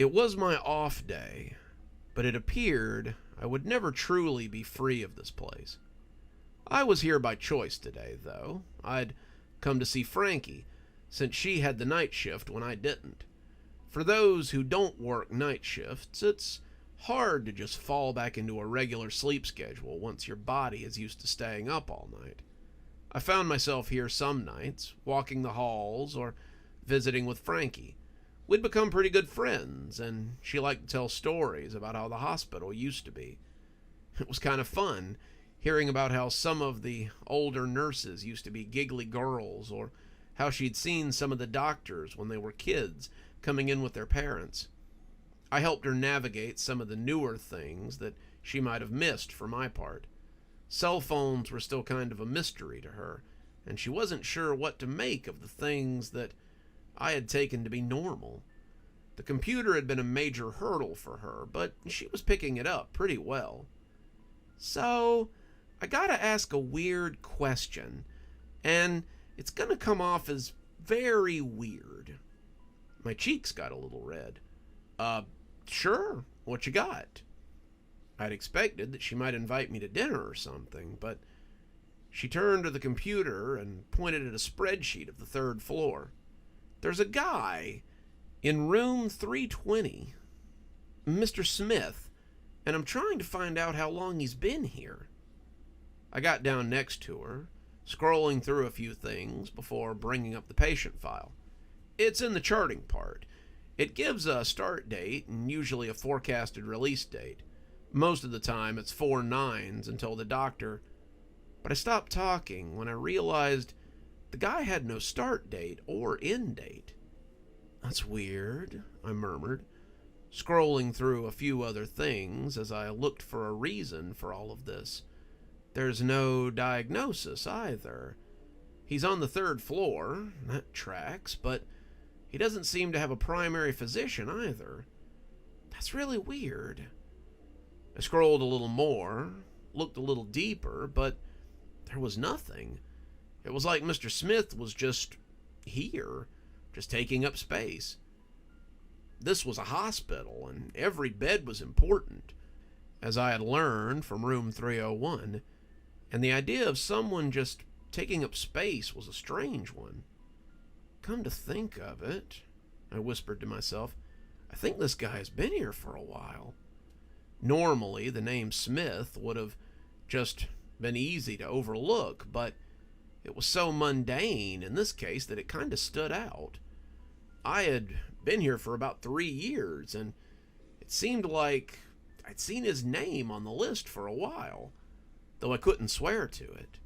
It was my off day, but it appeared I would never truly be free of this place. I was here by choice today, though. I'd come to see Frankie, since she had the night shift when I didn't. For those who don't work night shifts, it's hard to just fall back into a regular sleep schedule once your body is used to staying up all night. I found myself here some nights, walking the halls or visiting with Frankie. We'd become pretty good friends, and she liked to tell stories about how the hospital used to be. It was kind of fun, hearing about how some of the older nurses used to be giggly girls, or how she'd seen some of the doctors when they were kids coming in with their parents. I helped her navigate some of the newer things that she might have missed for my part. Cell phones were still kind of a mystery to her, and she wasn't sure what to make of the things that I had taken to be normal. The computer had been a major hurdle for her, but she was picking it up pretty well. So, I gotta ask a weird question, and it's gonna come off as very weird. My cheeks got a little red. Sure, what you got? I'd expected that she might invite me to dinner or something, but she turned to the computer and pointed at a spreadsheet of the third floor. There's a guy in room 320, Mr. Smith, and I'm trying to find out how long he's been here. I got down next to her, scrolling through a few things before bringing up the patient file. It's in the charting part. It gives a start date and usually a forecasted release date. Most of the time it's 4 nines until the doctor... But I stopped talking when I realized the guy had no start date or end date. That's weird, I murmured, scrolling through a few other things as I looked for a reason for all of this. There's no diagnosis either. He's on the 3rd floor, that tracks, but he doesn't seem to have a primary physician either. That's really weird. I scrolled a little more, looked a little deeper, but there was nothing. It was like Mr. Smith was just here, just taking up space. This was a hospital, and every bed was important, as I had learned from room 301, and the idea of someone just taking up space was a strange one. Come to think of it, I whispered to myself, I think this guy has been here for a while. Normally, the name Smith would have just been easy to overlook, but it was so mundane in this case that it kind of stood out. I had been here for about 3 years, and it seemed like I'd seen his name on the list for a while, though I couldn't swear to it.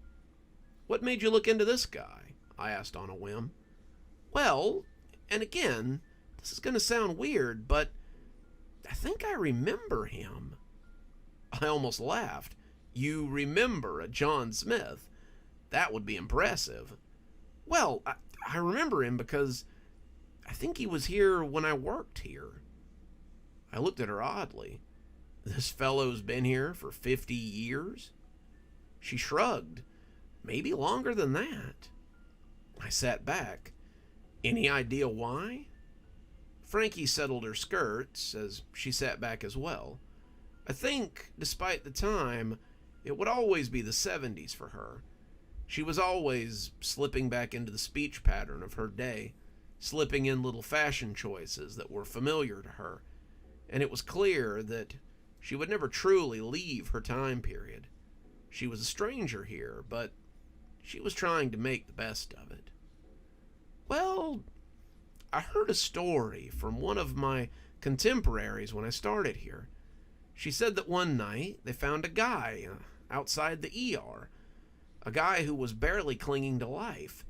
What made you look into this guy? I asked on a whim. Well, and again, this is going to sound weird, but I think I remember him. I almost laughed. You remember a John Smith? That would be impressive. Well, I remember him because I think he was here when I worked here. I looked at her oddly. This fellow's been here for 50 years? She shrugged. Maybe longer than that. I sat back. Any idea why? Frankie settled her skirts as she sat back as well. I think, despite the time, it would always be the 70s for her. She was always slipping back into the speech pattern of her day, slipping in little fashion choices that were familiar to her, and it was clear that she would never truly leave her time period. She was a stranger here, but she was trying to make the best of it. Well, I heard a story from one of my contemporaries when I started here. She said that one night they found a guy outside the ER, a guy who was barely clinging to life.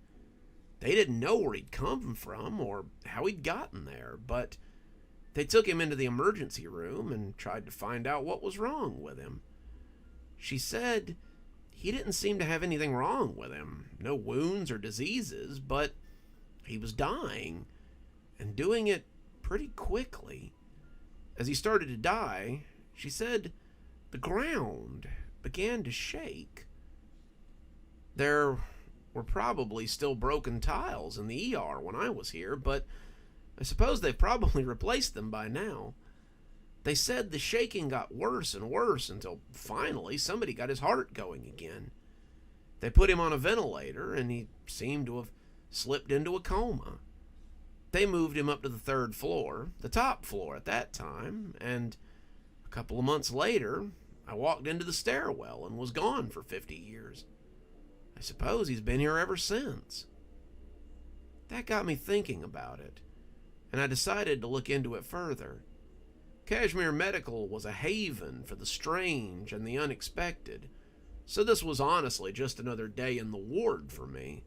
They didn't know where he'd come from or how he'd gotten there, but they took him into the emergency room and tried to find out what was wrong with him. She said he didn't seem to have anything wrong with him, no wounds or diseases, but he was dying, and doing it pretty quickly. As he started to die, she said the ground began to shake. There were probably still broken tiles in the ER when I was here, but I suppose they've probably replaced them by now. They said the shaking got worse and worse until finally somebody got his heart going again. They put him on a ventilator and he seemed to have slipped into a coma. They moved him up to the 3rd floor, the top floor at that time, and a couple of months later, I walked into the stairwell and was gone for 50 years. I suppose he's been here ever since. That got me thinking about it, and I decided to look into it further. Cashmere Medical was a haven for the strange and the unexpected, so this was honestly just another day in the ward for me.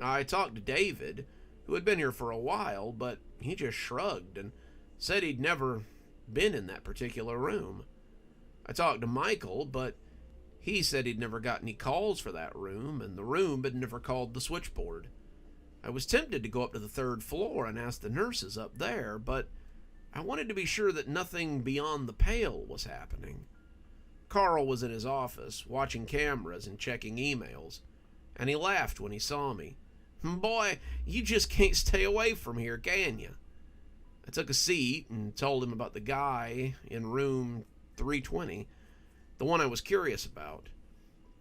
I talked to David, who had been here for a while, but he just shrugged and said he'd never been in that particular room. I talked to Michael, but he said he'd never got any calls for that room, and the room had never called the switchboard. I was tempted to go up to the 3rd floor and ask the nurses up there, but I wanted to be sure that nothing beyond the pale was happening. Carl was in his office, watching cameras and checking emails, and he laughed when he saw me. "Boy, you just can't stay away from here, can you?" I took a seat and told him about the guy in room 320, the one I was curious about.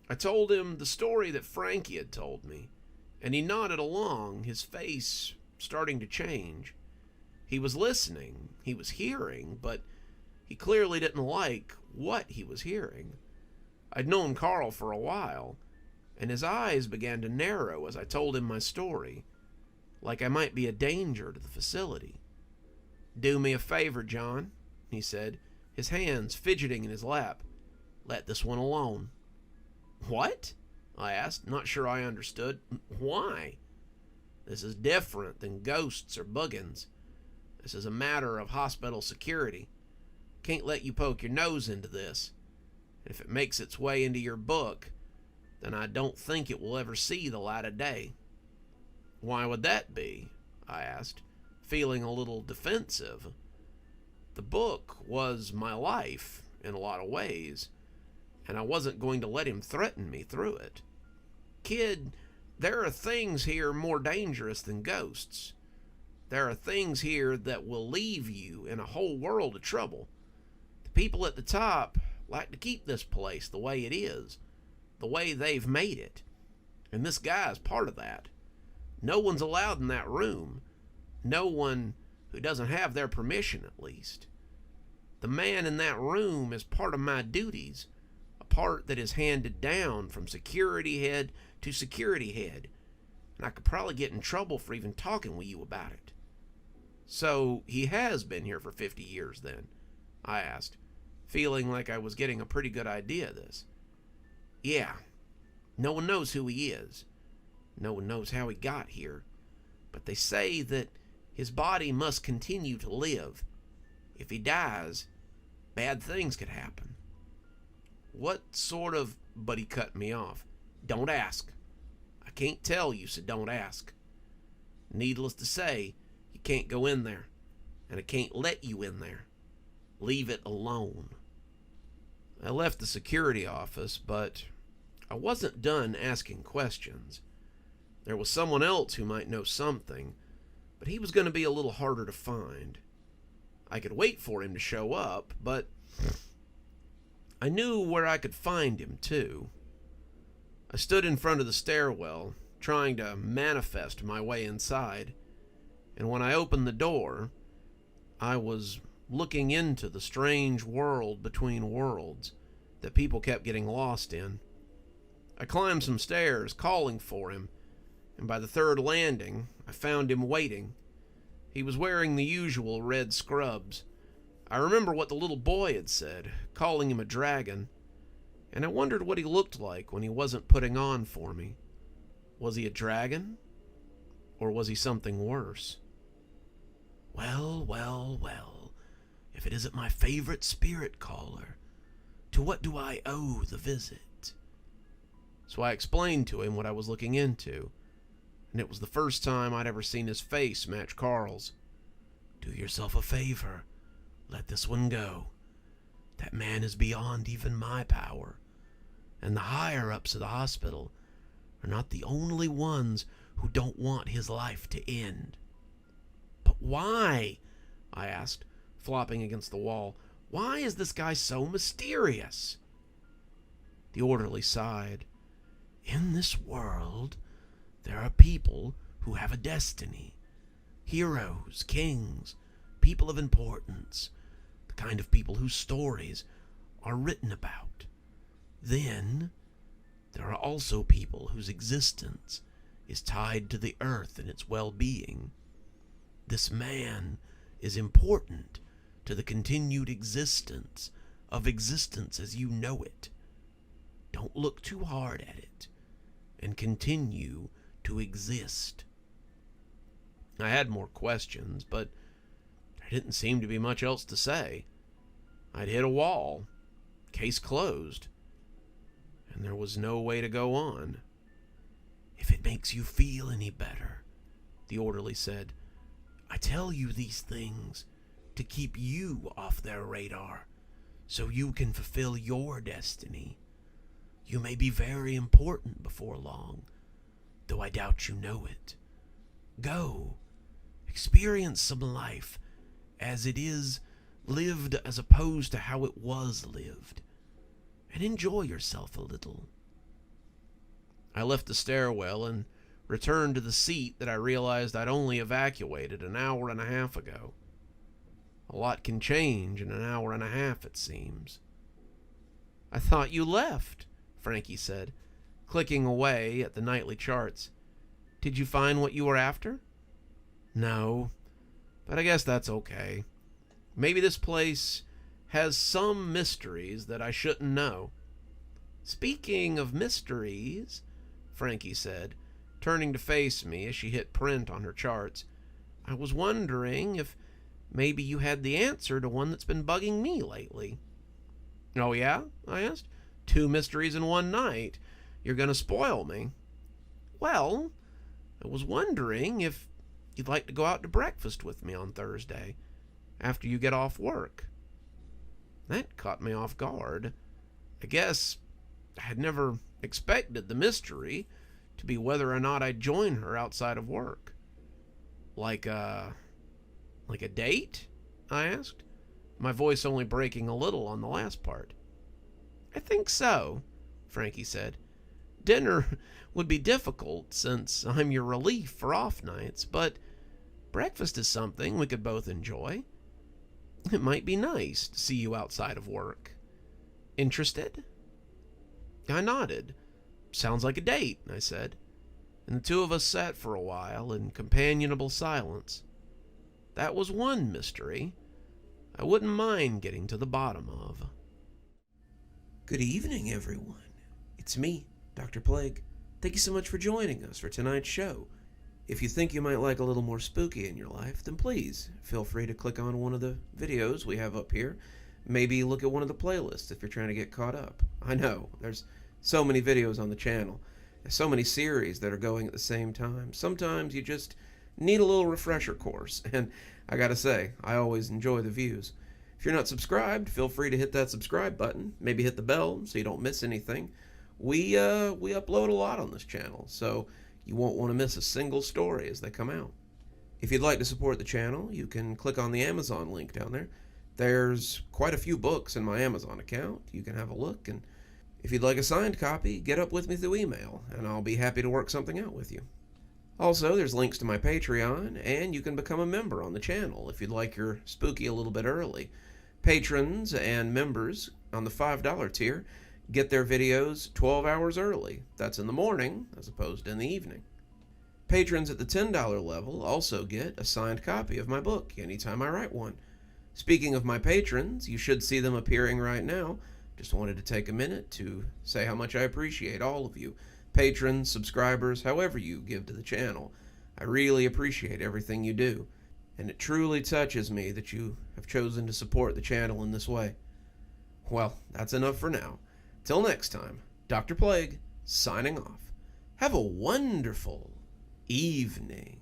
I told him the story that Frankie had told me, and he nodded along, his face starting to change. He was listening, he was hearing, but he clearly didn't like what he was hearing. I'd known Carl for a while, and his eyes began to narrow as I told him my story, like I might be a danger to the facility. "Do me a favor, John," he said, his hands fidgeting in his lap. "Let this one alone." "What?" I asked, not sure I understood. "Why?" "This is different than ghosts or buggins. This is a matter of hospital security. Can't let you poke your nose into this. And if it makes its way into your book, then I don't think it will ever see the light of day." "Why would that be?" I asked, feeling a little defensive. The book was my life in a lot of ways, and I wasn't going to let him threaten me through it. "Kid, there are things here more dangerous than ghosts. There are things here that will leave you in a whole world of trouble. The people at the top like to keep this place the way it is, the way they've made it. And this guy is part of that. No one's allowed in that room. No one who doesn't have their permission, at least. The man in that room is part of my duties, a part that is handed down from security head to security head, and I could probably get in trouble for even talking with you about it." "So he has been here for 50 years then?" I asked, feeling like I was getting a pretty good idea of this. "Yeah. No one knows who he is. No one knows how he got here. But they say that his body must continue to live. If he dies, bad things could happen." "What sort of—" But he cut me off. "Don't ask. I can't tell you, so don't ask. Needless to say, you can't go in there, and I can't let you in there. Leave it alone." I left the security office, but I wasn't done asking questions. There was someone else who might know something, but he was going to be a little harder to find. I could wait for him to show up, but I knew where I could find him, too. I stood in front of the stairwell, trying to manifest my way inside, and when I opened the door, I was looking into the strange world between worlds that people kept getting lost in. I climbed some stairs, calling for him, and by the 3rd landing, I found him waiting. He was wearing the usual red scrubs. I remember what the little boy had said, calling him a dragon, and I wondered what he looked like when he wasn't putting on for me. Was he a dragon? Or was he something worse? "Well, well, well, if it isn't my favorite spirit caller, to what do I owe the visit?" So I explained to him what I was looking into, and it was the first time I'd ever seen his face match Carl's. "Do yourself a favor. Let this one go. That man is beyond even my power, and the higher-ups of the hospital are not the only ones who don't want his life to end. But Why? I asked, flopping against the wall. Why is this guy so mysterious? The orderly sighed. In this world, there are people who have a destiny. Heroes, kings, people of importance, the kind of people whose stories are written about. Then, there are also people whose existence is tied to the earth and its well-being. This man is important to the continued existence of existence as you know it. Don't look too hard at it, and continue to exist. I had more questions, but there didn't seem to be much else to say. I'd hit a wall, case closed, and there was no way to go on. If it makes you feel any better, the orderly said, I tell you these things to keep you off their radar, so you can fulfill your destiny. You may be very important before long, though I doubt you know it. Go, experience some life as it is lived as opposed to how it was lived, and enjoy yourself a little. I left the stairwell and returned to the seat that I realized I'd only evacuated an hour and a half ago. A lot can change in an hour and a half, it seems. I thought you left, Frankie said, clicking away at the nightly charts. Did you find what you were after? No, but I guess that's okay. Maybe this place has some mysteries that I shouldn't know. Speaking of mysteries, Frankie said, turning to face me as she hit print on her charts, I was wondering if maybe you had the answer to one that's been bugging me lately. Oh yeah? I asked. 2 mysteries in one night. You're going to spoil me. Well, I was wondering if you'd like to go out to breakfast with me on Thursday, after you get off work. That caught me off guard. I guess I had never expected the mystery to be whether or not I'd join her outside of work. Like a date? I asked, my voice only breaking a little on the last part. I think so, Frankie said. Dinner would be difficult since I'm your relief for off nights, but breakfast is something we could both enjoy. It might be nice to see you outside of work. Interested? I nodded. Sounds like a date, I said, and the two of us sat for a while in companionable silence. That was one mystery I wouldn't mind getting to the bottom of. Good evening, everyone. It's me, Dr. Plague. Thank you so much for joining us for tonight's show. If you think you might like a little more spooky in your life, then please feel free to click on one of the videos we have up here. Maybe look at one of the playlists if you're trying to get caught up. I know, there's so many videos on the channel. There's so many series that are going at the same time. Sometimes you just need a little refresher course, and I gotta say, I always enjoy the views. If you're not subscribed, feel free to hit that subscribe button. Maybe hit the bell so you don't miss anything. We upload a lot on this channel, so you won't want to miss a single story as they come out. If you'd like to support the channel, you can click on the Amazon link down there. There's quite a few books in my Amazon account. You can have a look, and if you'd like a signed copy, get up with me through email, and I'll be happy to work something out with you. Also, there's links to my Patreon, and you can become a member on the channel if you'd like your spooky a little bit early. Patrons and members on the $5 tier get their videos 12 hours early. That's in the morning as opposed to in the evening. Patrons at the $10 level also get a signed copy of my book anytime I write one. Speaking of my patrons, you should see them appearing right now. Just wanted to take a minute to say how much I appreciate all of you. Patrons, subscribers, however you give to the channel. I really appreciate everything you do, and it truly touches me that you have chosen to support the channel in this way. Well, that's enough for now. Till next time, Dr. Plague, signing off. Have a wonderful evening.